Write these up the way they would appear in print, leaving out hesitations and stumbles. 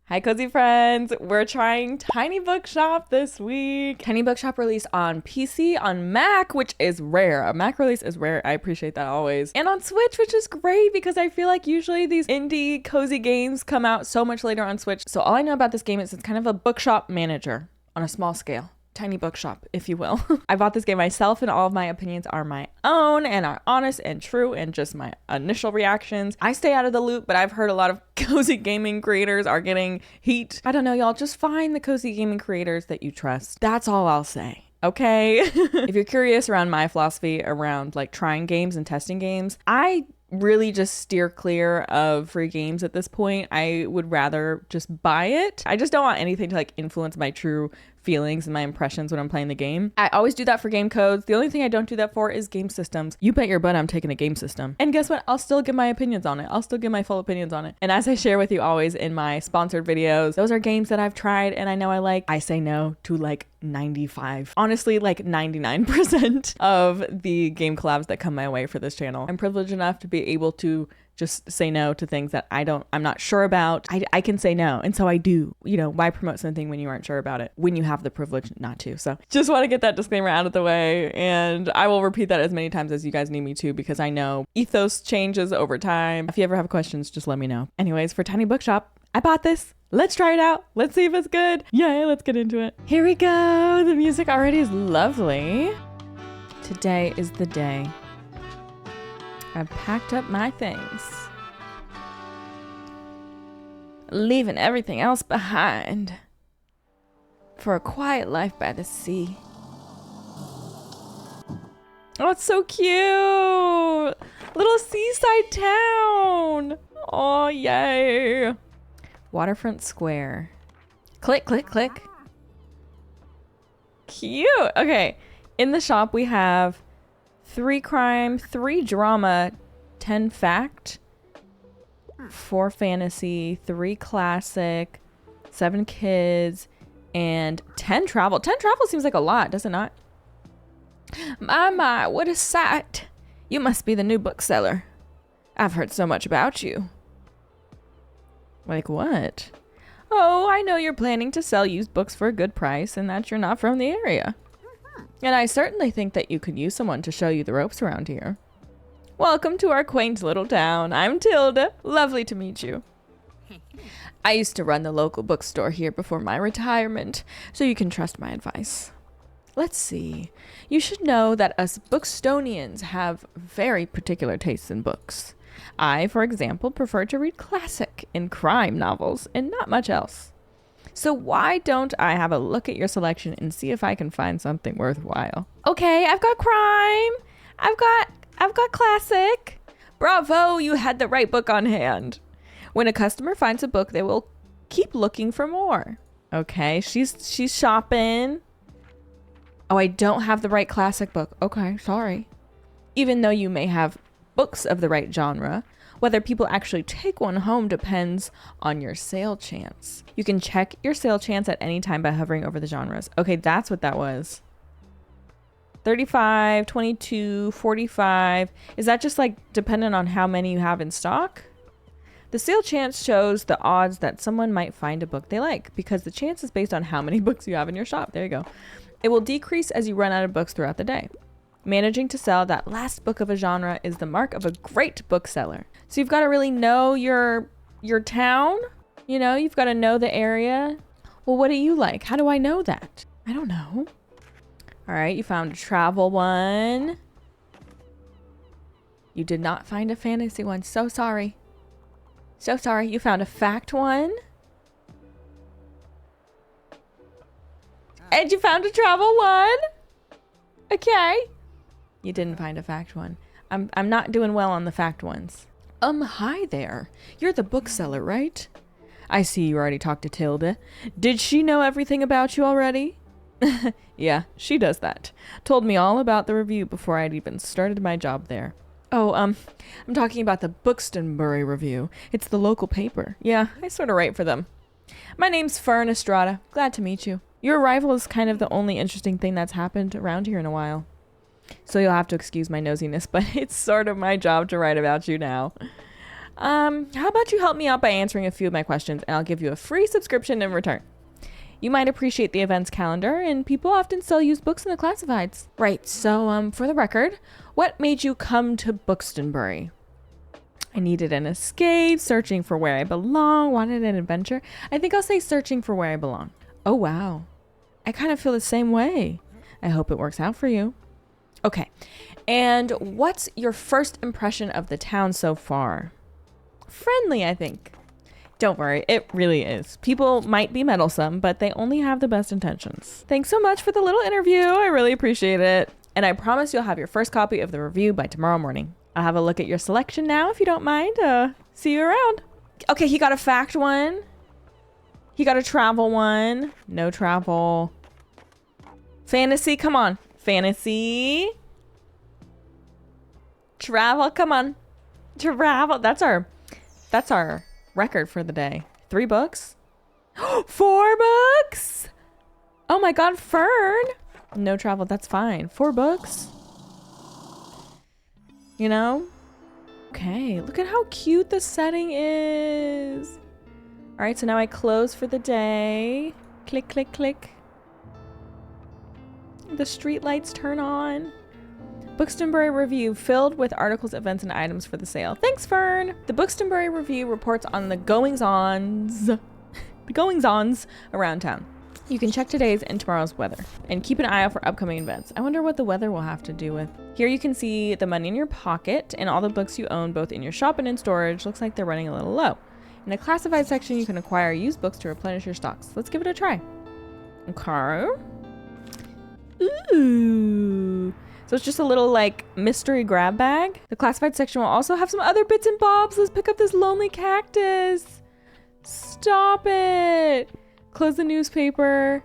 Hi cozy friends, we're trying Tiny Bookshop this week. Tiny Bookshop released on PC, on Mac, which is rare. A Mac release is rare, I appreciate that always. And on Switch, which is great because I feel like usually these indie cozy games come out so much later on Switch. So all I know about this game is it's kind of a bookshop manager on a small scale. Tiny bookshop, if you will. I bought this game myself and all of my opinions are my own and are honest and true and just my initial reactions. I stay out of the loop, but I've heard a lot of cozy gaming creators are getting heat. I don't know, y'all, just find the cozy gaming creators that you trust. That's all I'll say. Okay. If you're curious around my philosophy around like trying games and testing games, I really just steer clear of free games at this point. I would rather just buy it. I just don't want anything to like influence my true feelings and my impressions when I'm playing the game. I always do that for game codes. The only thing I don't do that for is game systems. You bet your butt I'm taking a game system. And guess what? I'll still give my opinions on it. I'll still give my full opinions on it. And as I share with you always in my sponsored videos, those are games that I've tried and I know I like. I say no to like 95, honestly like 99% of the game collabs that come my way for this channel. I'm privileged enough to be able to just say no to things that I'm not sure about. I can say no. And so I do. You know, why promote something when you aren't sure about it, when you have the privilege not to? So just want to get that disclaimer out of the way. And I will repeat that as many times as you guys need me to, because I know ethos changes over time. If you ever have questions, just let me know. Anyways, for Tiny Bookshop, I bought this. Let's try it out. Let's see if it's good. Yay, let's get into it. Here we go. The music already is lovely. Today is the day. I've packed up my things, leaving everything else behind for a quiet life by the sea. Oh, it's so cute. Little seaside town. Oh, yay. Waterfront Square. Click, click, click. Cute. Okay. In the shop, we have 3 crime, 3 drama, 10 fact, 4 fantasy, 3 classic, 7 kids, and 10 travel. 10 travel seems like a lot, does it not? My, what a sight. You must be the new bookseller. I've heard so much about you. Like what? Oh, I know you're planning to sell used books for a good price and that you're not from the area. And I certainly think that you could use someone to show you the ropes around here. Welcome to our quaint little town. I'm Tilda. Lovely to meet you. I used to run the local bookstore here before my retirement, so you can trust my advice. Let's see. You should know that us Bookstonians have very particular tastes in books. I, for example, prefer to read classic and crime novels and not much else. So why don't I have a look at your selection and see if I can find something worthwhile? Okay, I've got crime. I've got classic. Bravo, you had the right book on hand. When a customer finds a book, they will keep looking for more. Okay, she's shopping. Oh, I don't have the right classic book. Okay, sorry. Even though you may have books of the right genre, whether people actually take one home depends on your sale chance. You can check your sale chance at any time by hovering over the genres. Okay, that's what that was. 35, 22, 45. Is that just like dependent on how many you have in stock? The sale chance shows the odds that someone might find a book they like because the chance is based on how many books you have in your shop. There you go. It will decrease as you run out of books throughout the day. Managing to sell that last book of a genre is the mark of a great bookseller. So you've got to really know your town. You know, you've got to know the area. Well, what do you like? How do I know that? I don't know. All right, you found a travel one. You did not find a fantasy one. So sorry. So sorry. You found a fact one. And you found a travel one. Okay. You didn't find a fact one. I'm not doing well on the fact ones. Hi there. You're the bookseller, right? I see you already talked to Tilda. Did she know everything about you already? Yeah, she does that. Told me all about the review before I'd even started my job there. Oh, I'm talking about the Buxtonbury Review. It's the local paper. Yeah, I sort of write for them. My name's Fern Estrada. Glad to meet you. Your arrival is kind of the only interesting thing that's happened around here in a while. So you'll have to excuse my nosiness, but it's sort of my job to write about you now. How about you help me out by answering a few of my questions and I'll give you a free subscription in return. You might appreciate the events calendar, and people often sell used books in the classifieds. Right, so for the record, what made you come to Buxtonbury? I needed an escape, searching for where I belong, wanted an adventure. I think I'll say searching for where I belong. Oh, wow. I kind of feel the same way. I hope it works out for you. Okay, and what's your first impression of the town so far? Friendly, I think. Don't worry, it really is. People might be meddlesome, but they only have the best intentions. Thanks so much for the little interview. I really appreciate it. And I promise you'll have your first copy of the review by tomorrow morning. I'll have a look at your selection now if you don't mind. See you around. Okay, he got a fact one. He got a travel one. No travel. Fantasy, come on. Fantasy. Travel, come on. Travel. That's our record for the day. 3 books? 4 books? Oh my god, Fern. No travel, that's fine. 4 books. You know? Okay, look at how cute the setting is. All right, so now I close for the day. Click, click, click. The street lights turn on. Buxtonbury Review filled with articles, events, and items for the sale. Thanks, Fern. The Buxtonbury Review reports on the goings-ons around town. You can check today's and tomorrow's weather and keep an eye out for upcoming events. I wonder what the weather will have to do with. Here you can see the money in your pocket and all the books you own both in your shop and in storage. Looks like they're running a little low. In the classified section, you can acquire used books to replenish your stocks. Let's give it a try. Okay. Ooh. So it's just a little like mystery grab bag. The classified section will also have some other bits and bobs. Let's pick up this lonely cactus. Stop it. Close the newspaper.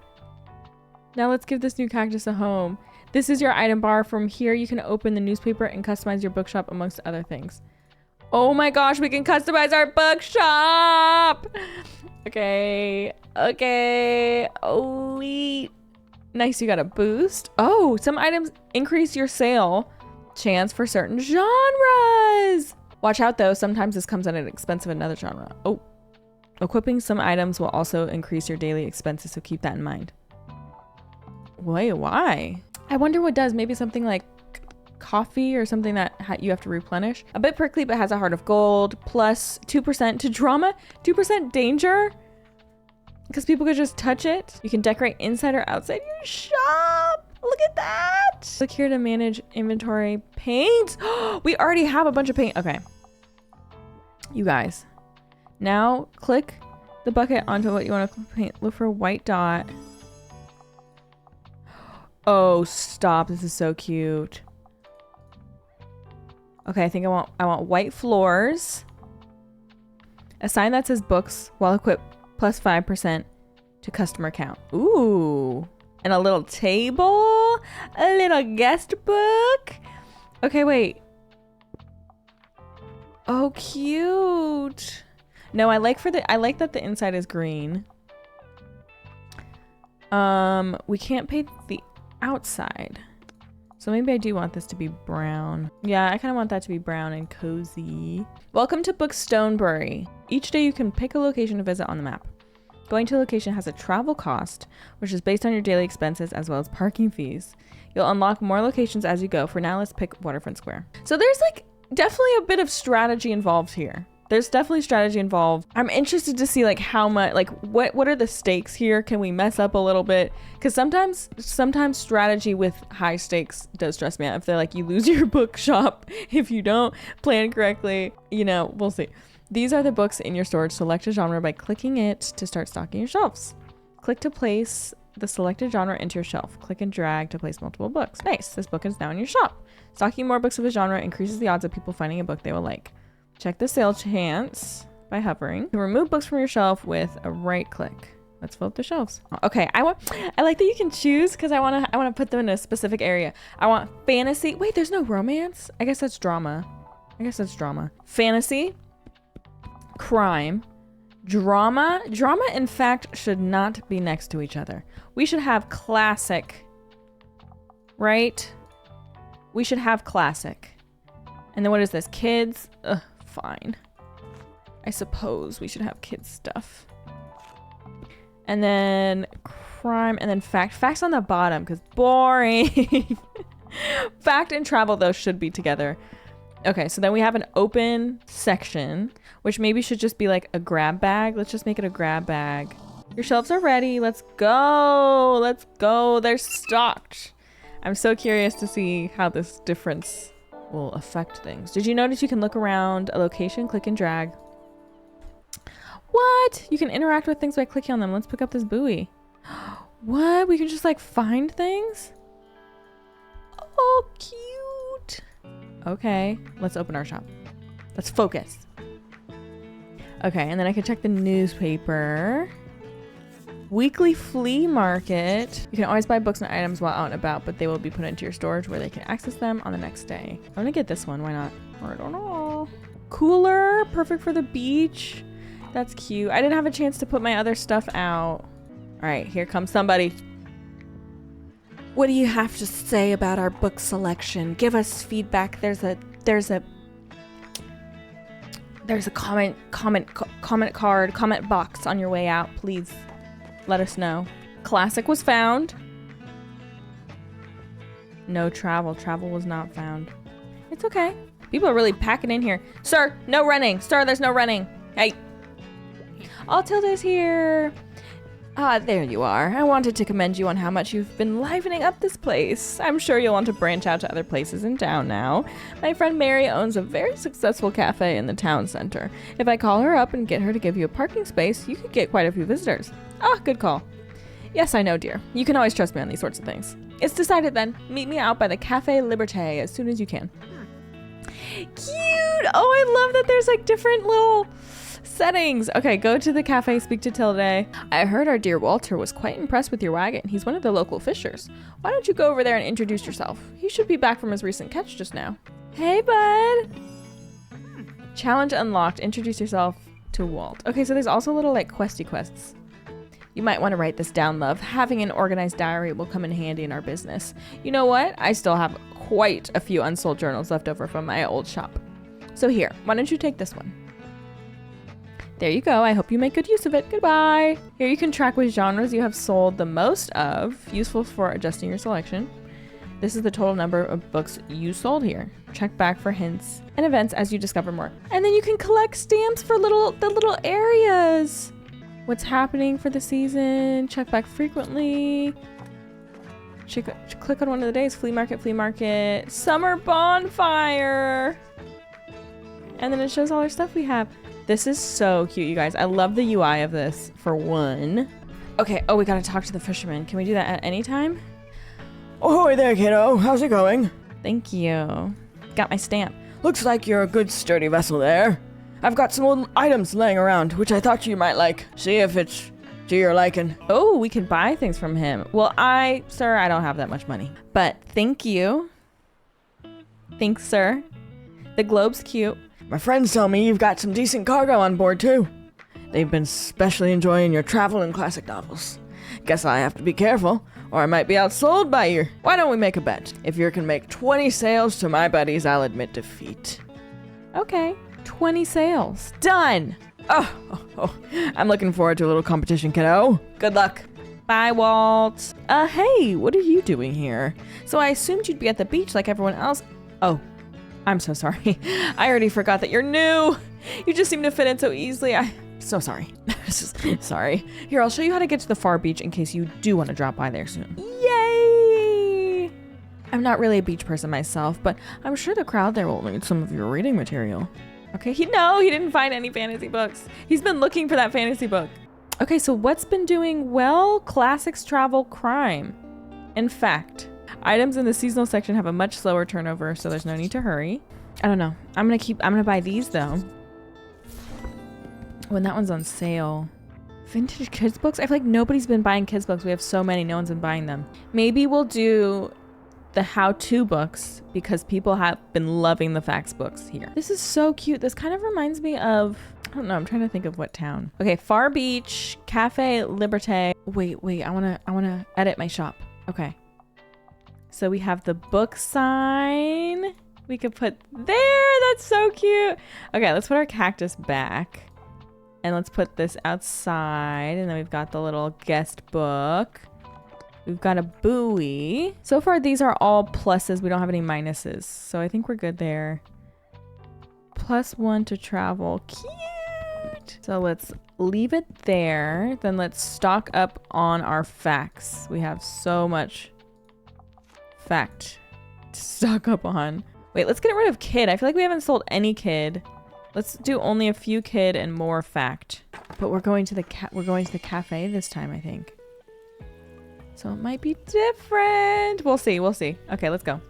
Now let's give this new cactus a home. This is your item bar. From here, you can open the newspaper and customize your bookshop amongst other things. Oh my gosh, we can customize our bookshop. Okay. Okay. Oh, wait. Nice, you got a boost. Oh, some items increase your sale chance for certain genres. Watch out though, sometimes this comes at an expense of another genre. Oh, equipping some items will also increase your daily expenses, so keep that in mind. Wait, why? I wonder what does. Maybe something like coffee or something that you have to replenish. A bit prickly but has a heart of gold, plus 2% to drama, 2% danger. Because people could just touch it. You can decorate inside or outside your shop. Look at that. Click here to manage inventory. Paint. We already have a bunch of paint. Okay. You guys. Now click the bucket onto what you want to paint. Look for a white dot. Oh, stop. This is so cute. Okay, I think I want white floors. A sign that says books while equipped plus 5% to customer count. Ooh. And a little table. A little guest book. Okay, wait. Oh, cute. No, I like that the inside is green. We can't paint the outside. So maybe I do want this to be brown. Yeah, I kind of want that to be brown and cozy. Welcome to Buxtonbury. Each day you can pick a location to visit on the map. Going to a location has a travel cost, which is based on your daily expenses as well as parking fees. You'll unlock more locations as you go. For now, let's pick Waterfront Square. So there's like definitely a bit of strategy involved here. There's definitely strategy involved. I'm interested to see like how much, like what are the stakes here? Can we mess up a little bit? Because sometimes strategy with high stakes does stress me out. If they're like, you lose your bookshop if you don't plan correctly, you know, we'll see. These are the books in your storage. Select a genre by clicking it to start stocking your shelves. Click to place the selected genre into your shelf. Click and drag to place multiple books. Nice, this book is now in your shop. Stocking more books of a genre increases the odds of people finding a book they will like. Check the sale chance by hovering. You can remove books from your shelf with a right click. Let's fill up the shelves. Okay, I like that you can choose because I want to put them in a specific area. I want fantasy. Wait, there's no romance? I guess that's drama. Fantasy. Crime, drama. Drama, in fact, should not be next to each other. We should have classic, right? We should have classic. And then what is this? Kids? Ugh, fine. I suppose we should have kids stuff. And then crime and then fact. Fact's on the bottom because boring. Fact and travel though should be together. Okay, so then we have an open section, which maybe should just be like a grab bag. Let's just make it a grab bag. Your shelves are ready. Let's go. Let's go. They're stocked. I'm so curious to see how this difference will affect things. Did you notice you can look around a location, click and drag? What? You can interact with things by clicking on them. Let's pick up this buoy. What? We can just like find things? Oh, cute. Okay, let's open our shop. Let's focus. Okay, and then I can check the newspaper. Weekly flea market. You can always buy books and items while out and about, but they will be put into your storage where they can access them on the next day. I'm gonna get this one, why not? I don't know. Cooler, perfect for the beach. That's cute. I didn't have a chance to put my other stuff out. All right, here comes somebody. What do you have to say about our book selection? Give us feedback. There's a comment card, comment box on your way out, please. Let us know. Classic was found. No travel. Travel was not found. It's okay. People are really packing in here. Sir, no running. Sir, there's no running. Hey. All Tilda's here. Ah, there you are. I wanted to commend you on how much you've been livening up this place. I'm sure you'll want to branch out to other places in town now. My friend Mary owns a very successful cafe in the town center. If I call her up and get her to give you a parking space, you could get quite a few visitors. Ah, good call. Yes, I know, dear. You can always trust me on these sorts of things. It's decided then. Meet me out by the Cafe Liberté as soon as you can. Cute! Oh, I love that there's like different little settings. Okay, go to the cafe, speak to Tilde. I heard our dear Walter was quite impressed with your wagon. He's one of the local fishers. Why don't you go over there and introduce yourself? He should be back from his recent catch just now. Hey, bud. Challenge unlocked. Introduce yourself to Walt. Okay, so there's also little like questy quests. You might want to write this down, love. Having an organized diary will come in handy in our business. You know what? I still have quite a few unsold journals left over from my old shop. So here, why don't you take this one? There you go. I hope you make good use of it. Goodbye. Here you can track which genres you have sold the most of, useful for adjusting your selection. This is the total number of books you sold here. Check back for hints and events as you discover more. And then you can collect stamps for the little areas. What's happening for the season? Check back frequently. Click on one of the days. Flea market. Summer bonfire. And then it shows all our stuff we have. This is so cute, you guys. I love the UI of this, for one. Okay, oh, we gotta talk to the fisherman. Can we do that at any time? Ahoy there, kiddo. How's it going? Thank you. Got my stamp. Looks like you're a good sturdy vessel there. I've got some old items laying around, which I thought you might like. See if it's to your liking. Oh, we can buy things from him. Well, sir, I don't have that much money. But thank you. Thanks, sir. The globe's cute. My friends tell me you've got some decent cargo on board, too. They've been especially enjoying your travel and classic novels. Guess I have to be careful, or I might be outsold by you. Why don't we make a bet? If you can make 20 sales to my buddies, I'll admit defeat. Okay, 20 sales. Done! Oh, I'm looking forward to a little competition, kiddo. Good luck. Bye, Walt. Hey, what are you doing here? So I assumed you'd be at the beach like everyone else. Oh, I'm so sorry. I already forgot that you're new. You just seem to fit in so easily. I'm so sorry. Sorry. Here, I'll show you how to get to the far beach in case you do want to drop by there soon. Yay! I'm not really a beach person myself, but I'm sure the crowd there will need some of your reading material. Okay, he didn't find any fantasy books. He's been looking for that fantasy book. Okay, so what's been doing well? Classics, travel, crime. In fact, items in the seasonal section have a much slower turnover, so there's no need to hurry. I don't know. I'm gonna buy these though. When that one's on sale. Vintage kids books? I feel like nobody's been buying kids books. We have so many, no one's been buying them. Maybe we'll do the how-to books because people have been loving the facts books here. This is so cute. This kind of reminds me of, I don't know, I'm trying to think of what town. Okay, Far Beach, Cafe Liberté. Wait, I wanna edit my shop. Okay. So we have the book sign. We could put there. That's so cute. Okay, let's put our cactus back. And let's put this outside. And then we've got the little guest book. We've got a buoy. So far, these are all pluses. We don't have any minuses. So I think we're good there. +1 to travel. Cute. So let's leave it there. Then let's stock up on our facts. We have so much fact to stock up on. Wait, let's get rid of kid. I feel like we haven't sold any kid. Let's do only a few kid and more fact. But we're going to the cafe this time, I think. So it might be different. We'll see. We'll see. Okay, let's go.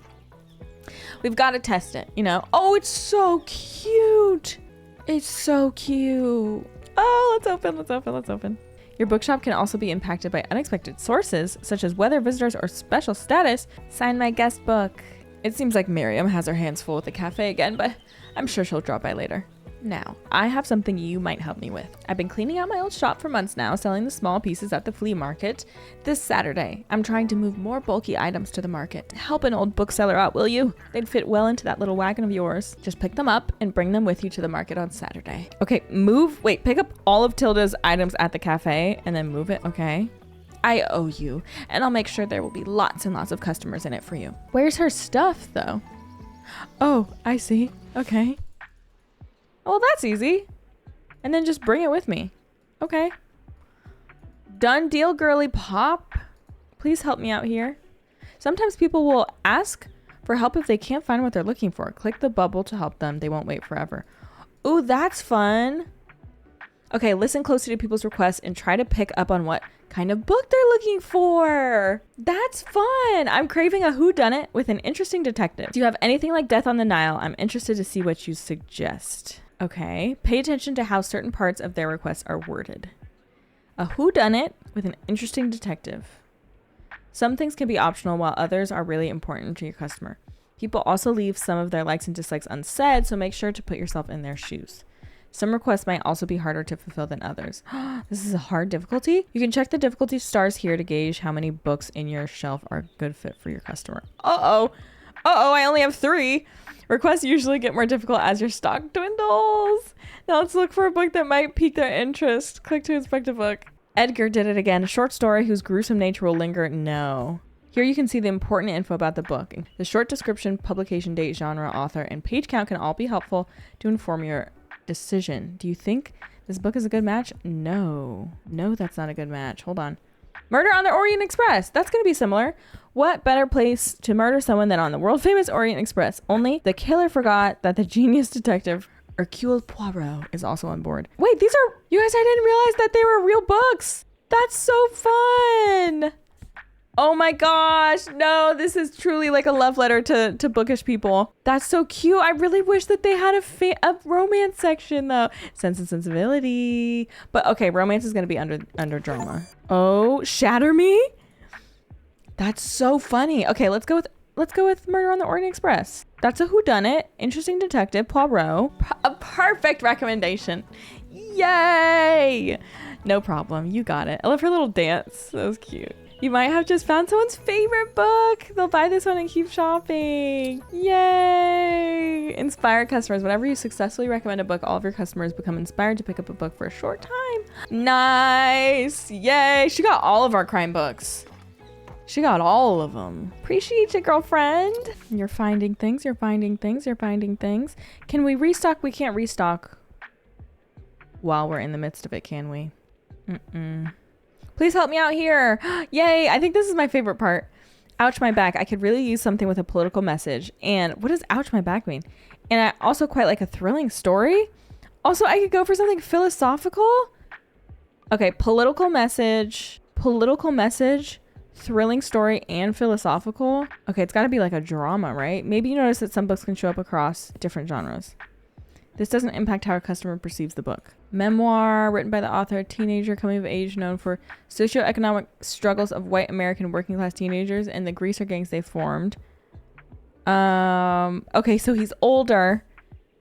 We've got to test it, you know. Oh, it's so cute. It's so cute. Oh, let's open. Let's open. Let's open. Your bookshop can also be impacted by unexpected sources, such as weather, visitors, or special status. Sign my guest book. It seems like Miriam has her hands full with the cafe again, but I'm sure she'll drop by later. Now, I have something you might help me with. I've been cleaning out my old shop for months now, selling the small pieces at the flea market. This Saturday, I'm trying to move more bulky items to the market. Help an old bookseller out, will you? They'd fit well into that little wagon of yours. Just pick them up and bring them with you to the market on Saturday. Okay, pick up all of Tilda's items at the cafe and then move it, okay? I owe you, and I'll make sure there will be lots and lots of customers in it for you. Where's her stuff, though? Oh, I see. Okay. Well, that's easy. And then just bring it with me. Okay. Done deal, girly pop. Please help me out here. Sometimes people will ask for help if they can't find what they're looking for. Click the bubble to help them. They won't wait forever. Ooh, that's fun. Okay, listen closely to people's requests and try to pick up on what kind of book they're looking for. That's fun. I'm craving a whodunit with an interesting detective. Do you have anything like Death on the Nile? I'm interested to see what you suggest. Okay, pay attention to how certain parts of their requests are worded. A whodunit with an interesting detective. Some things can be optional while others are really important to your customer. People also leave some of their likes and dislikes unsaid, so make sure to put yourself in their shoes. Some requests might also be harder to fulfill than others. This is a hard difficulty. You can check the difficulty stars here to gauge how many books in your shelf are a good fit for your customer. Uh-oh, I only have 3. Requests usually get more difficult as your stock dwindles. Now let's look for a book that might pique their interest. Click to inspect a book. Edgar did it again. A short story whose gruesome nature will linger. No. Here you can see the important info about the book. The short description, publication date, genre, author, and page count can all be helpful to inform your decision. Do you think this book is a good match? No, that's not a good match. Hold on. Murder on the Orient Express. That's going to be similar. What better place to murder someone than on the world famous Orient Express? Only the killer forgot that the genius detective Hercule Poirot is also on board. Wait, these are, you guys, I didn't realize that they were real books. That's so fun. Oh my gosh, no, this is truly like a love letter to bookish people. That's so cute. I really wish that they had a romance section though. Sense and Sensibility. But okay, romance is gonna be under drama. Oh, Shatter Me? That's so funny. Okay, let's go with Murder on the Orient Express. That's a whodunit, interesting detective, Poirot. A perfect recommendation. Yay! No problem, you got it. I love her little dance, that was cute. You might have just found someone's favorite book. They'll buy this one and keep shopping. Yay! Inspire customers. Whenever you successfully recommend a book, all of your customers become inspired to pick up a book for a short time. Nice! Yay! She got all of our crime books. She got all of them. Appreciate you, girlfriend. You're finding things. You're finding things. You're finding things. Can we restock? We can't restock while we're in the midst of it, can we? Please help me out here. Yay. I think this is my favorite part. Ouch my back. I could really use something with a political message. And what does ouch my back mean? And I also quite like a thrilling story. Also, I could go for something philosophical. Okay, political message, thrilling story, and philosophical. Okay, it's got to be like a drama, right? Maybe you notice that some books can show up across different genres. This doesn't impact how a customer perceives the book. Memoir, written by the author, teenager coming of age, known for socioeconomic struggles of white American working class teenagers and the greaser gangs they formed. Okay, so he's older.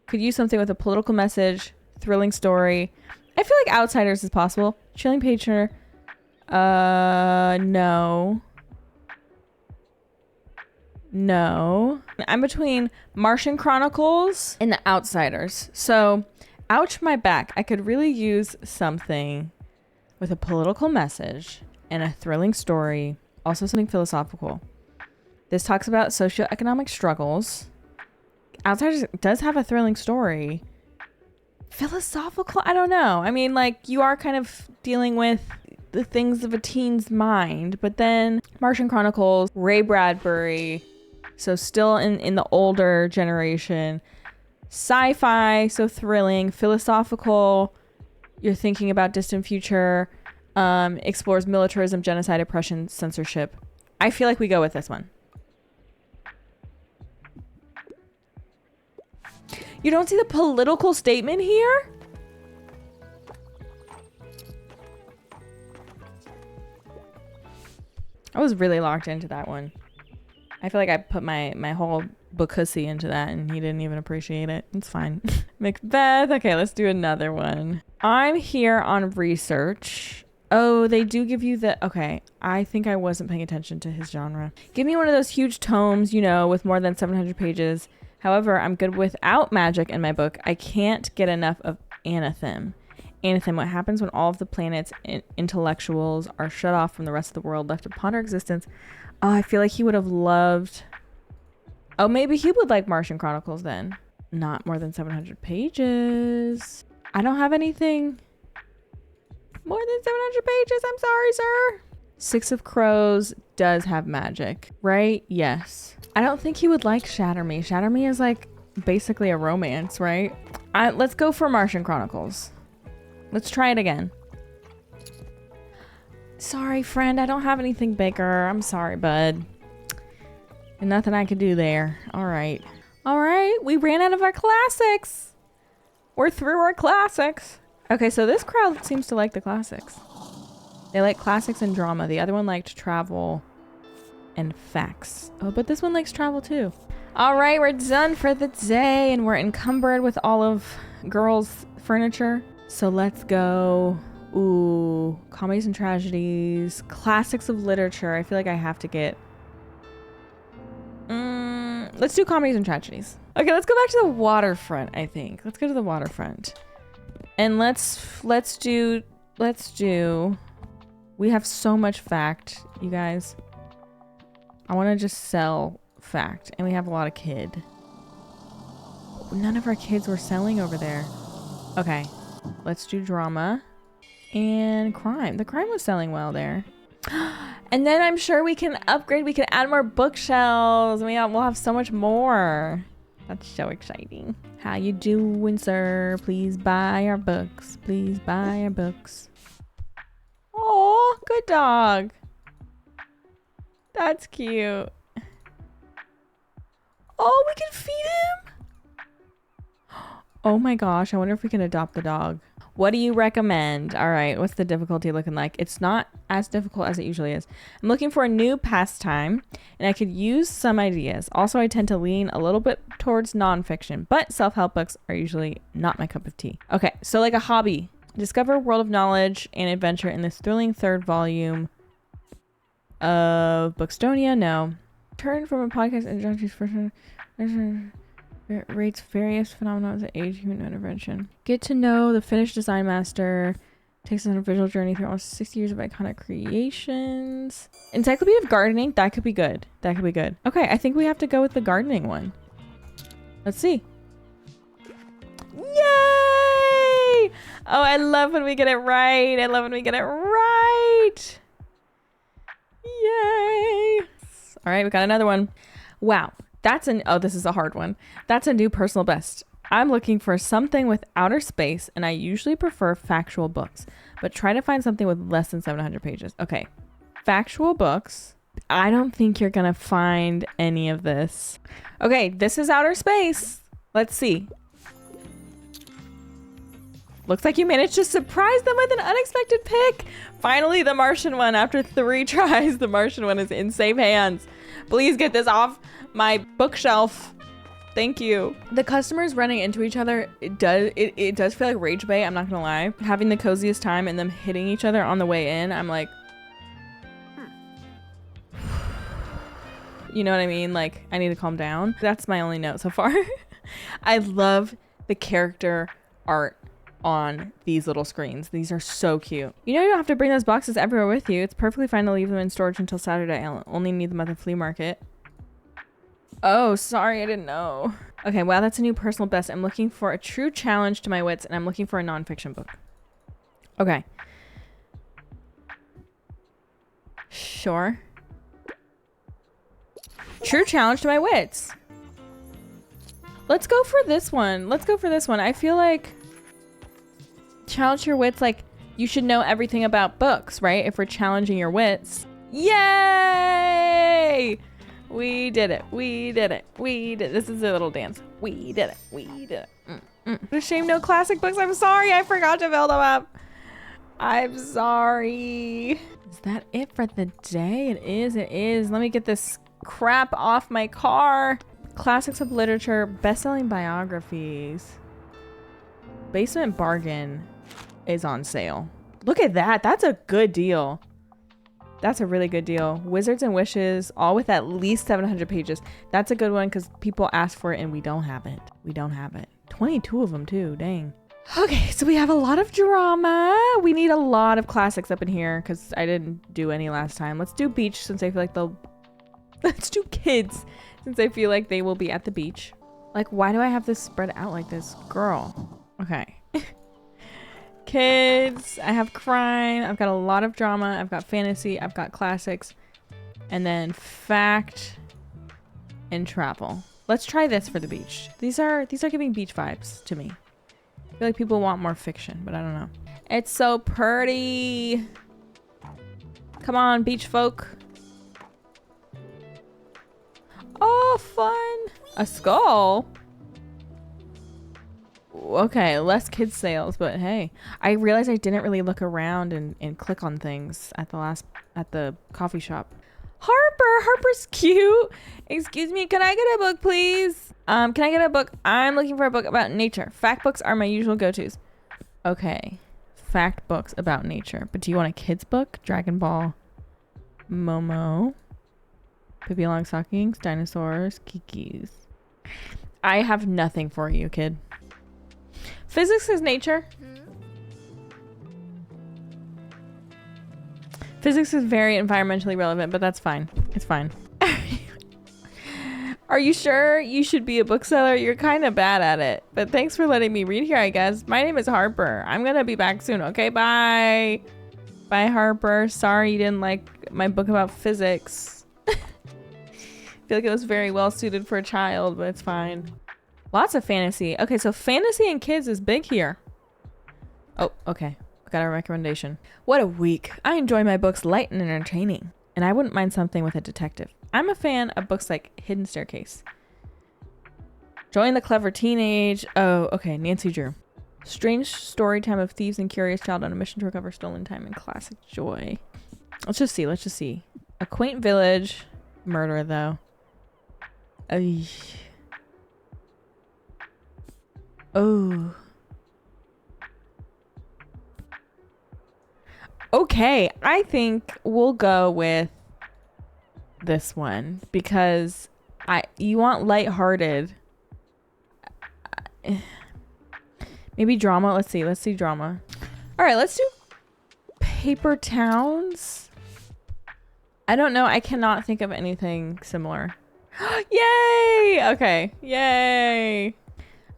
Could use something with a political message, thrilling story. I feel like Outsiders is possible. Chilling page turner. No. I'm between Martian Chronicles and The Outsiders. So Ouch, my back. I could really use something with a political message and a thrilling story. Also something philosophical. This talks about socioeconomic struggles. Outsiders does have a thrilling story. Philosophical? I don't know. I mean, like, you are kind of dealing with the things of a teen's mind, but then Martian Chronicles, Ray Bradbury, so still in the older generation. Sci-fi, so thrilling. Philosophical, you're thinking about distant future. Explores militarism, genocide, oppression, censorship. I feel like we go with this one. You don't see the political statement here? I was really locked into that one. I feel like I put my whole bookussy into that and he didn't even appreciate it. It's fine. Macbeth. Okay, let's do another one. I'm here on research. Oh, they do give you the... Okay, I think I wasn't paying attention to his genre. Give me one of those huge tomes, you know, with more than 700 pages. However, I'm good without magic in my book. I can't get enough of Anathem. Anathem, what happens when all of the planet's intellectuals are shut off from the rest of the world, left to ponder existence? Oh, I feel like he would have loved... Oh, maybe he would like Martian Chronicles then. Not more than 700 pages. I don't have anything more than 700 pages. I'm sorry, sir. Six of Crows does have magic, right? Yes. I don't think he would like Shatter Me. Shatter Me is like basically a romance, right? Let's go for Martian Chronicles. Let's try it again. Sorry, friend. I don't have anything bigger. I'm sorry, bud. And nothing I could do there. All right. All right. We ran out of our classics. We're through our classics. Okay, so this crowd seems to like the classics. They like classics and drama. The other one liked travel and facts. Oh, but this one likes travel too. All right, we're done for the day and we're encumbered with all of girls' furniture. So let's go. Ooh, comedies and tragedies, classics of literature. I feel like I have to get... let's do comedies and tragedies. Okay, let's go back to the waterfront, I think. Let's go to the waterfront. And let's do... We have so much fact, you guys. I want to just sell fact. And we have a lot of kid. None of our kids were selling over there. Okay, let's do drama. And crime. The crime was selling well there. And then I'm sure we can upgrade. We can add more bookshelves. We'll have so much more. That's so exciting. How you doing, sir? Please buy our books. Please buy our books. Oh, good dog. That's cute. Oh, we can feed him? Oh my gosh. I wonder if we can adopt the dog. What do you recommend? All right, what's the difficulty looking like? It's not as difficult as it usually is. I'm looking for a new pastime, and I could use some ideas. Also, I tend to lean a little bit towards nonfiction, but self-help books are usually not my cup of tea. Okay, so like a hobby. Discover a world of knowledge and adventure in this thrilling third volume of Bookstonia. No. Turn from a podcast and judges first. It rates various phenomena of the age of human intervention. Get to know the Finnish design master. Takes us on a visual journey through almost 60 years of iconic creations. Encyclopedia of Gardening. That could be good. That could be good. Okay, I think we have to go with the gardening one. Let's see. Yay! Oh, I love when we get it right. I love when we get it right. Yay! All right, we got another one. Wow. Oh, this is a hard one. That's a new personal best. I'm looking for something with outer space, and I usually prefer factual books, but try to find something with less than 700 pages. Okay, factual books. I don't think you're gonna find any of this. Okay, this is outer space. Let's see. Looks like you managed to surprise them with an unexpected pick. Finally, the Martian one. After 3 tries, the Martian one is in safe hands. Please get this off my bookshelf. Thank you. The customers running into each other, it does feel like rage bait. I'm not gonna lie. Having the coziest time and them hitting each other on the way in, I'm like, you know what I mean? Like, I need to calm down. That's my only note so far. I love the character art on these little screens. These are so cute. You know, you don't have to bring those boxes everywhere with you. It's perfectly fine to leave them in storage until Saturday. I'll only need them at the flea market. Oh, sorry, I didn't know. Okay, wow, that's a new personal best. I'm looking for a true challenge to my wits, and I'm looking for a nonfiction book. Okay. Sure. True challenge to my wits. Let's go for this one. Let's go for this one. I feel like challenge your wits, like you should know everything about books, right? If we're challenging your wits. Yay! We did it. We did it. We did. This is a little dance. We did it. We did it. What a shame, no classic books. I'm sorry. I forgot to fill them up. I'm sorry. Is that it for the day? It is. It is. Let me get this crap off my car. Classics of literature, best-selling biographies. Basement Bargain is on sale. Look at that. That's a good deal. That's a really good deal. Wizards and Wishes, all with at least 700 pages. That's a good one because people ask for it and we don't have it. We don't have it. 22 of them too. Dang. Okay, so we have a lot of drama. We need a lot of classics up in here because I didn't do any last time. Let's do beach since I feel like they'll... Let's do kids since I feel like they will be at the beach. Like, why do I have this spread out like this? Girl. Okay. Kids. I have crime. I've got a lot of drama. I've got fantasy. I've got classics. And then fact and travel. Let's try this for the beach. These are giving beach vibes to me. I feel like people want more fiction, but I don't know. It's so pretty. Come on, beach folk. Oh, fun. A skull. Okay, less kids sales, but hey, I realized I didn't really look around and click on things at the coffee shop. Harper's cute. Excuse me, can I get a book, please? Can I get a book? I'm looking for a book about nature. Fact books are my usual go-tos. Okay, fact books about nature. But do you want a kid's book? Dragon Ball, Momo, Pippi Longstockings, dinosaurs, Kikis. I have nothing for you, kid. Physics is nature. Physics is very environmentally relevant, but that's fine. It's fine. Are you sure you should be a bookseller? You're kind of bad at it. But thanks for letting me read here, I guess. My name is Harper. I'm going to be back soon, okay? Bye. Bye, Harper. Sorry you didn't like my book about physics. I feel like it was very well suited for a child, but it's fine. Lots of fantasy. Okay, so fantasy and kids is big here. Oh, okay. Got a recommendation. What a week. I enjoy my books light and entertaining. And I wouldn't mind something with a detective. I'm a fan of books like Hidden Staircase. Join the Clever Teenage. Oh, okay. Nancy Drew. Strange story time of thieves and curious child on a mission to recover stolen time and classic joy. Let's just see. Let's just see. A Quaint Village. Murder, though. Oh. Okay, I think we'll go with this one because you want lighthearted. Maybe drama. Let's see drama. All right, let's do Paper Towns. I don't know. I cannot think of anything similar. Yay! Okay. Yay.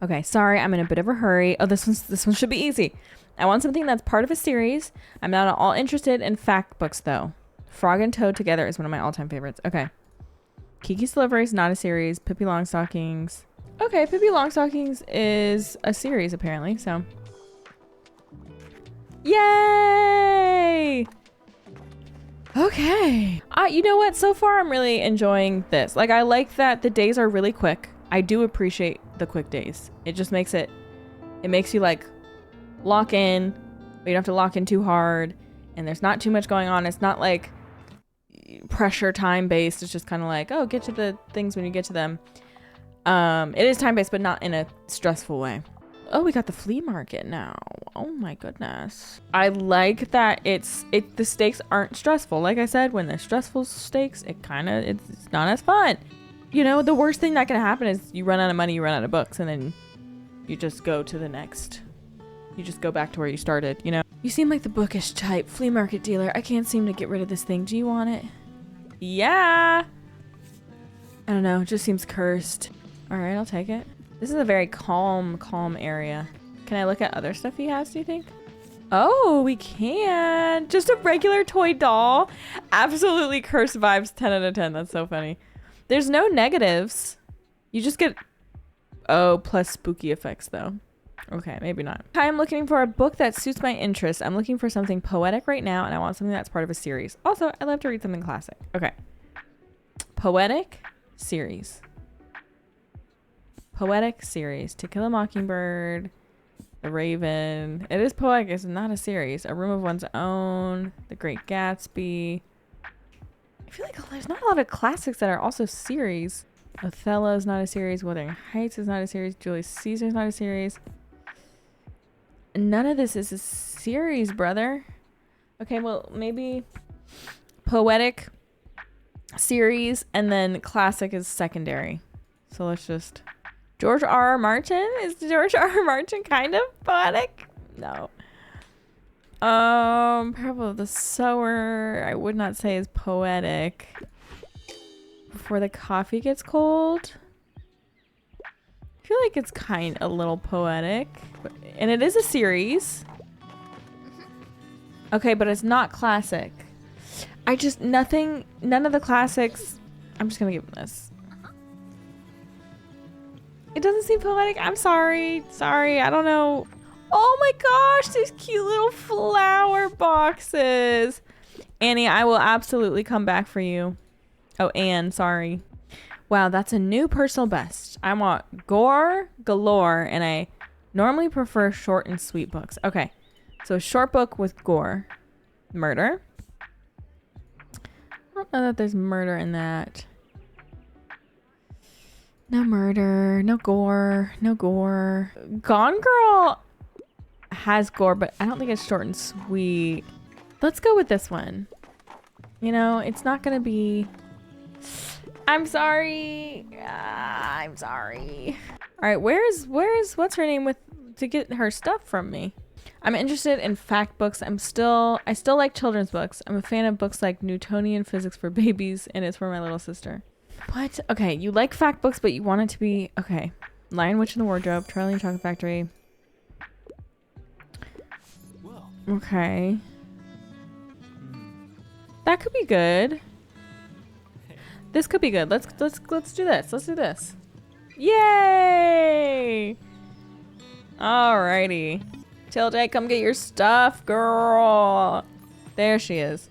Okay, sorry, I'm in a bit of a hurry. Oh, this one should be easy. I want something that's part of a series. I'm not at all interested in fact books, though. Frog and Toad Together is one of my all-time favorites. Okay. Kiki's Delivery is not a series. Pippi Longstockings. Okay, Pippi Longstockings is a series, apparently, so. Yay! Okay. You know what? So far, I'm really enjoying this. Like, I like that the days are really quick. I do appreciate the quick days. It just makes it makes you, like, lock in, but you don't have to lock in too hard, and there's not too much going on. It's not like pressure time based. It's just kind of like, oh, get to the things when you get to them. It is time based, but not in a stressful way. Oh, we got the flea market now. Oh my goodness. I like that the stakes aren't stressful. Like I said, when there's stressful stakes, it's not as fun. You know, the worst thing that can happen is you run out of money, you run out of books, and then you just go to the next You just go back to where you started, you know? You seem like the bookish type. Flea market dealer. I can't seem to get rid of this thing. Do you want it? Yeah. I don't know. It just seems cursed. All right, I'll take it. This is a very calm area. Can I look at other stuff he has, do you think? Oh, we can. Just a regular toy doll. Absolutely cursed vibes, 10 out of 10. That's so funny. There's no negatives. You just get, oh, plus spooky effects though. Okay, maybe not. I'm looking for a book that suits my interests. I'm looking for something poetic right now, and I want something that's part of a series. Also, I love to read something classic. Okay. Poetic series. Poetic series. To Kill a Mockingbird. The Raven. It is poetic. It's not a series. A Room of One's Own. The Great Gatsby. I feel like there's not a lot of classics that are also series. Othello is not a series. Wuthering Heights is not a series. Julius Caesar is not a series. None of this is a series, brother. Okay, well, maybe poetic series and then classic is secondary. So let's just... George R. R. Martin? Is George R. R. Martin kind of poetic? No. Parable of the Sower, I would not say is poetic. Before the Coffee Gets Cold. I feel like it's kind of a little poetic. And it is a series. Okay, but it's not classic. I just, none of the classics. I'm just gonna give them this. It doesn't seem poetic. I'm sorry. Sorry, I don't know. Oh my gosh, these cute little flower boxes. Annie, I will absolutely come back for you. Oh, Anne, sorry. Wow, that's a new personal best. I want gore galore, and I normally prefer short and sweet books. Okay, so a short book with gore. Murder. I don't know that there's murder in that. No murder, no gore, no gore. Gone Girl has gore, but I don't think it's short and sweet. Let's go with this one. You know, it's not gonna be... I'm sorry. I'm sorry. All right, where's what's her name with to get her stuff from me? I'm interested in fact books. I still like children's books. I'm a fan of books like Newtonian Physics for Babies, and it's for my little sister. What? Okay, you like fact books, but you want it to be okay. Lion, Witch in the Wardrobe, Charlie and Chocolate Factory. Okay. That could be good. This could be good. Let's do this. Let's do this. Yay! Alrighty. Tilde, come get your stuff, girl. There she is.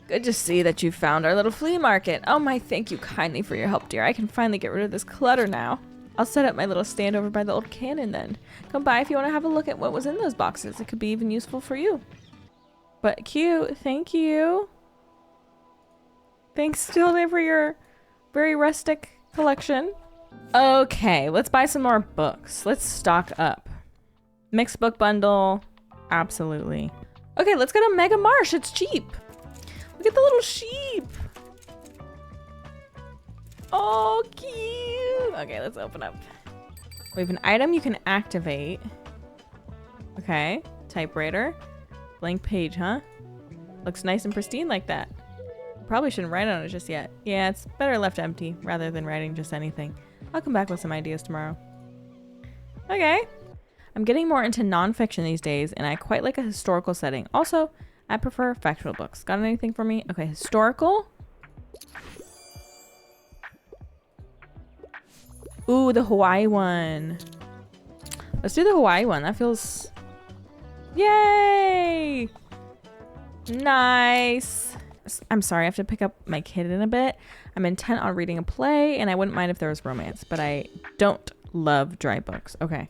Good to see that you found our little flea market. Oh my, thank you kindly for your help, dear. I can finally get rid of this clutter now. I'll set up my little stand over by the old cannon then. Come by if you want to have a look at what was in those boxes. It could be even useful for you. But cute. Thank you. Thanks, Tilde, for your very rustic collection. Okay, let's buy some more books. Let's stock up. Mixed book bundle. Absolutely. Okay, let's go to Mega Marsh. It's cheap. Look at the little sheep. Oh, cute. Okay, let's open up. We have an item you can activate. Okay, typewriter. Blank page, huh? Looks nice and pristine like that. Probably shouldn't write on it just yet. Yeah, it's better left empty rather than writing just anything. I'll come back with some ideas tomorrow. Okay. I'm getting more into nonfiction these days, and I quite like a historical setting. Also, I prefer factual books. Got anything for me? Okay, historical. Ooh, the Hawaii one. Let's do the Hawaii one. That feels... Yay! Nice. I'm sorry, I have to pick up my kid in a bit. I'm intent on reading a play, and I wouldn't mind if there was romance, but I don't love dry books. Okay.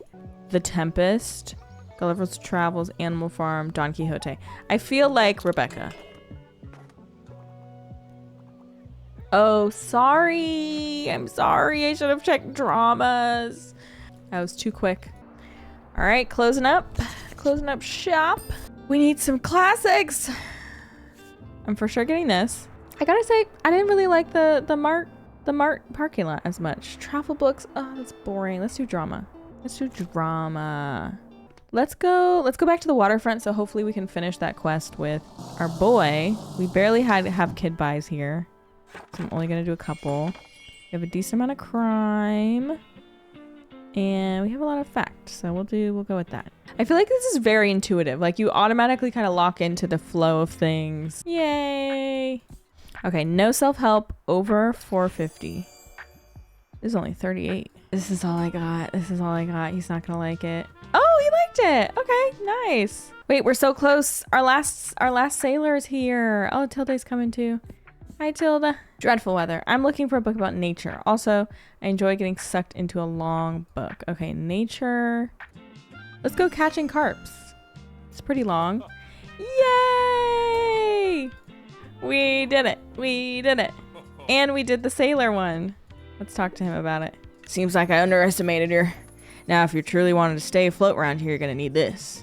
The Tempest, Gulliver's Travels, Animal Farm, Don Quixote. I feel like Rebecca. Oh, sorry. I'm sorry. I should have checked dramas. I was too quick. All right, closing up. Closing up shop. We need some classics. I'm for sure getting this. I gotta say, I didn't really like the Mart parking lot as much. Travel books. Oh, that's boring. Let's do drama. Let's do drama. Let's go back to the waterfront. So hopefully we can finish that quest with our boy. We barely had to have kid buys here. So I'm only gonna do a couple. We have a decent amount of crime. And we have a lot of facts. So we'll go with that. I feel like this is very intuitive. Like you automatically kind of lock into the flow of things. Yay. Okay, no self-help over 450. This is only 38. This is all I got. This is all I got. He's not gonna like it. Oh, he liked it. Okay, nice. Wait, we're so close. Our last sailor is here. Oh, Tilda's coming too. Hi, Tilda. Dreadful weather. I'm looking for a book about nature. Also, I enjoy getting sucked into a long book. Okay, nature. Let's go catching carps. It's pretty long. Yay! We did it. We did it. And we did the sailor one. Let's talk to him about it. Seems like I underestimated her. Now, if you truly wanted to stay afloat around here, you're gonna need this.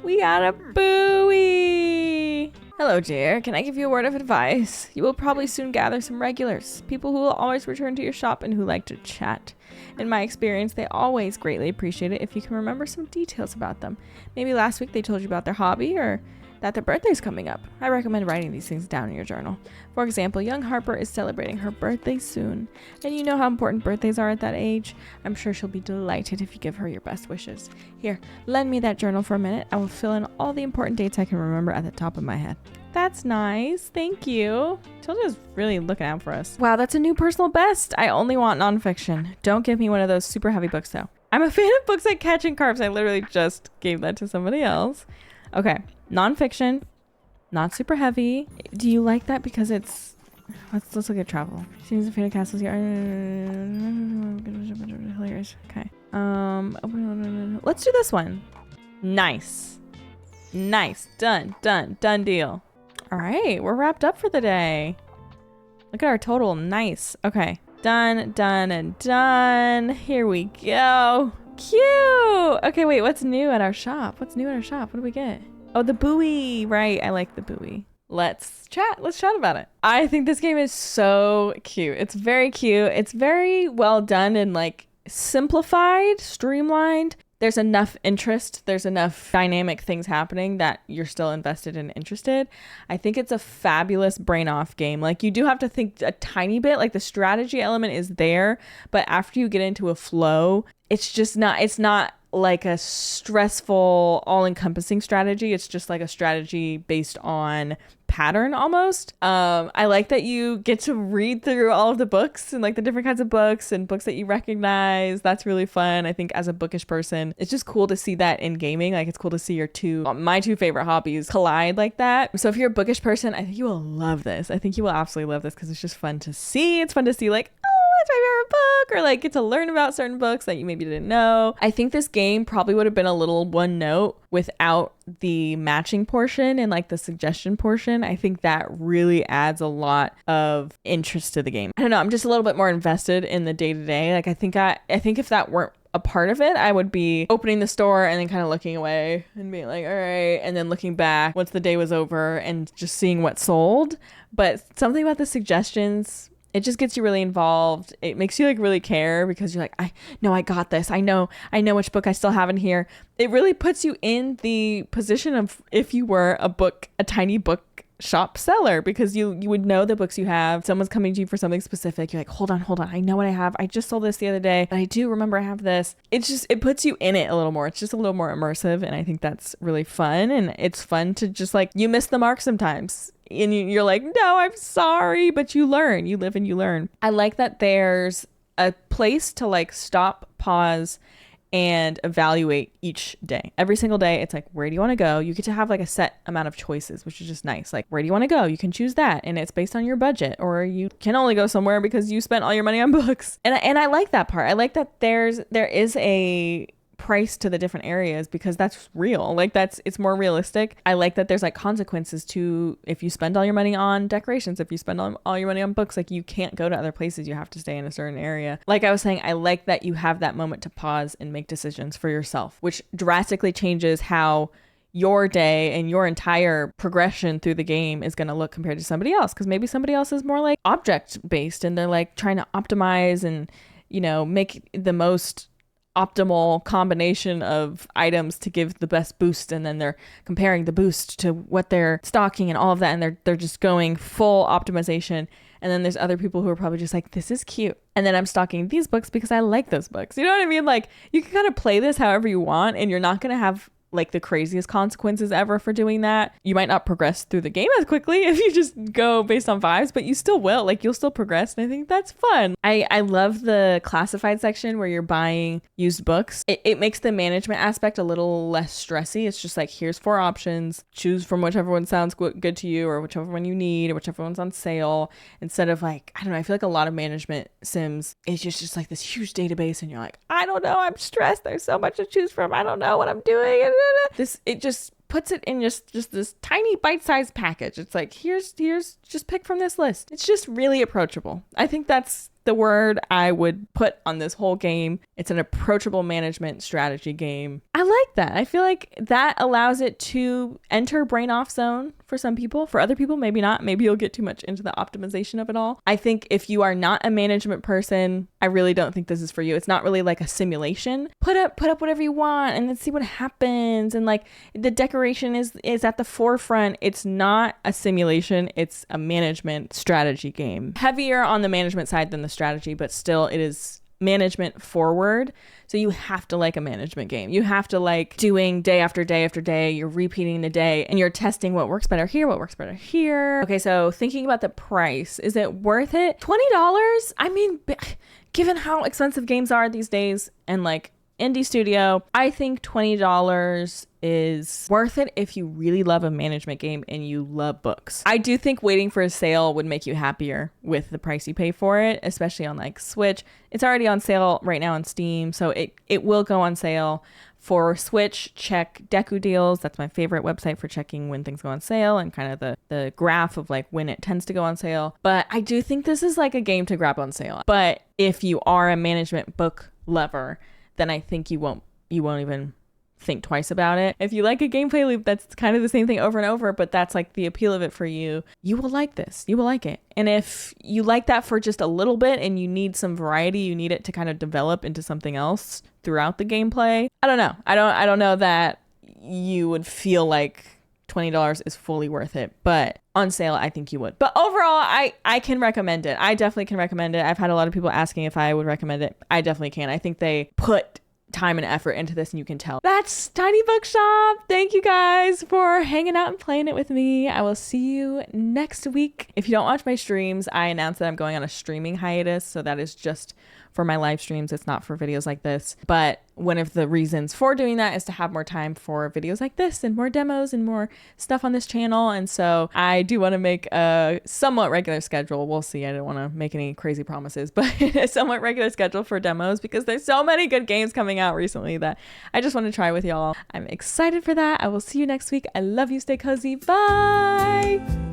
We got a buoy. Hello, dear. Can I give you a word of advice? You will probably soon gather some regulars, people who will always return to your shop and who like to chat. In my experience, they always greatly appreciate it if you can remember some details about them. Maybe last week they told you about their hobby or that their birthday's coming up. I recommend writing these things down in your journal. For example, young Harper is celebrating her birthday soon, and you know how important birthdays are at that age. I'm sure she'll be delighted if you give her your best wishes. Here, lend me that journal for a minute. I will fill in all the important dates I can remember at the top of my head. That's nice. Thank you. Tilda's really looking out for us. Wow, that's a new personal best. I only want nonfiction. Don't give me one of those super heavy books, though. I'm a fan of books like Catching Carps. I literally just gave that to somebody else. Okay, nonfiction, not super heavy. Do you like that? Because it's... Let's look at travel. Seems a fan of castles here. Hilarious. Okay. Let's do this one. Nice. Nice. Done. Done. Done deal. All right, we're wrapped up for the day. Look at our total. Nice. Okay. Done, done, and done. Here we go. Cute. Okay, wait, what's new at our shop? What's new at our shop? What do we get? Oh, the buoy. Right, I like the buoy. Let's chat. Let's chat about it. I think this game is so cute. It's very cute. It's very well done and like simplified, streamlined. There's enough interest. There's enough dynamic things happening that you're still invested and interested. I think it's a fabulous brain off game. Like you do have to think a tiny bit, like the strategy element is there, but after you get into a flow, it's not like a stressful, all-encompassing strategy. It's just like a strategy based on pattern almost. I like that you get to read through all of the books and like the different kinds of books and books that you recognize. That's really fun. I think as a bookish person, it's just cool to see that in gaming. Like it's cool to see my two favorite hobbies collide like that. So if you're a bookish person, I think you will love this. I think you will absolutely love this because it's just fun to see. It's fun to see like, that's my favorite book, or like get to learn about certain books that you maybe didn't know. I think this game probably would have been a little one note without the matching portion and like the suggestion portion. I think that really adds a lot of interest to the game. I don't know, I'm just a little bit more invested in the day-to-day. Like I think if that weren't a part of it, I would be opening the store and then kind of looking away and being like, all right, and then looking back once the day was over and just seeing what sold. But something about the suggestions, it just gets you really involved. It makes you like really care because you're like, I got this. I know which book I still have in here. It really puts you in the position of if you were a tiny book shop seller, because you would know the books you have. Someone's coming to you for something specific. You're like, hold on. I know what I have. I just sold this the other day, but I do remember I have this. It puts you in it a little more. It's just a little more immersive. And I think that's really fun. And it's fun to just like, you miss the mark sometimes. And you're like, no, I'm sorry, but you learn. You live and you learn. I like that there's a place to like stop, pause, and evaluate each day. Every single day, it's like, where do you want to go? You get to have like a set amount of choices, which is just nice. Like, where do you want to go? You can choose that, and it's based on your budget, or you can only go somewhere because you spent all your money on books. And I like that part. I like that there is a price to the different areas because that's real. Like it's more realistic. I like that there's like consequences to if you spend all your money on decorations, if you spend all your money on books, like you can't go to other places. You have to stay in a certain area. Like I was saying, I like that you have that moment to pause and make decisions for yourself, which drastically changes how your day and your entire progression through the game is going to look compared to somebody else. Because maybe somebody else is more like object based and they're like trying to optimize and, make the most optimal combination of items to give the best boost, and then they're comparing the boost to what they're stocking and all of that, and they're just going full optimization. And then there's other people who are probably just like, this is cute, and then I'm stocking these books because I like those books. You know what I mean? Like, you can kind of play this however you want, and you're not going to have like the craziest consequences ever for doing that. You might not progress through the game as quickly if you just go based on vibes, but you still will. Like, you'll still progress, and I think that's fun. I love the classified section where you're buying used books. It makes the management aspect a little less stressy. It's just like, here's 4 options, choose from whichever one sounds good to you, or whichever one you need, or whichever one's on sale, instead of like, I don't know, I feel like a lot of management sims is just like this huge database, and you're like, I don't know, I'm stressed, there's so much to choose from, I don't know what I'm doing. It just puts it in just this tiny bite-sized package. It's like, here's just pick from this list. It's just really approachable. I think that's the word I would put on this whole game. It's an approachable management strategy game. I like that. I feel like that allows it to enter brain off zone for some people. For other people, maybe not. Maybe you'll get too much into the optimization of it all. I think if you are not a management person, I really don't think this is for you. It's not really like a simulation. Put up whatever you want and then see what happens. And like, the decoration is at the forefront. It's not a simulation. It's a management strategy game. Heavier on the management side than the strategy, but still it is management forward. So you have to like a management game. You have to like doing day after day after day. You're repeating the day and you're testing what works better here, what works better here. Okay, so thinking about the price, is it worth it? $20? I mean, given how expensive games are these days, and like indie studio, I think $20 is worth it if you really love a management game and you love books. I do think waiting for a sale would make you happier with the price you pay for it, especially on like Switch. It's already on sale right now on Steam, so it will go on sale. For Switch, check Deku Deals. That's my favorite website for checking when things go on sale and kind of the graph of like when it tends to go on sale. But I do think this is like a game to grab on sale. But if you are a management book lover, then I think you won't even think twice about it. If you like a gameplay loop that's kind of the same thing over and over, but that's like the appeal of it for you, you will like this. You will like it. And if you like that for just a little bit and you need some variety, you need it to kind of develop into something else throughout the gameplay, I don't know. I don't know that you would feel like $20 is fully worth it, but on sale, I think you would. But overall, I can recommend it. I definitely can recommend it. I've had a lot of people asking if I would recommend it. I definitely can. I think they put time and effort into this, and you can tell. That's Tiny Bookshop. Thank you guys for hanging out and playing it with me. I will see you next week. If you don't watch my streams, I announced that I'm going on a streaming hiatus, so that is just for my live streams. It's not for videos like this. But one of the reasons for doing that is to have more time for videos like this and more demos and more stuff on this channel. And so I do want to make a somewhat regular schedule. We'll see. I don't want to make any crazy promises, but a somewhat regular schedule for demos because there's so many good games coming out recently that I just want to try with y'all. I'm excited for that. I will see you next week. I love you. Stay cozy. Bye.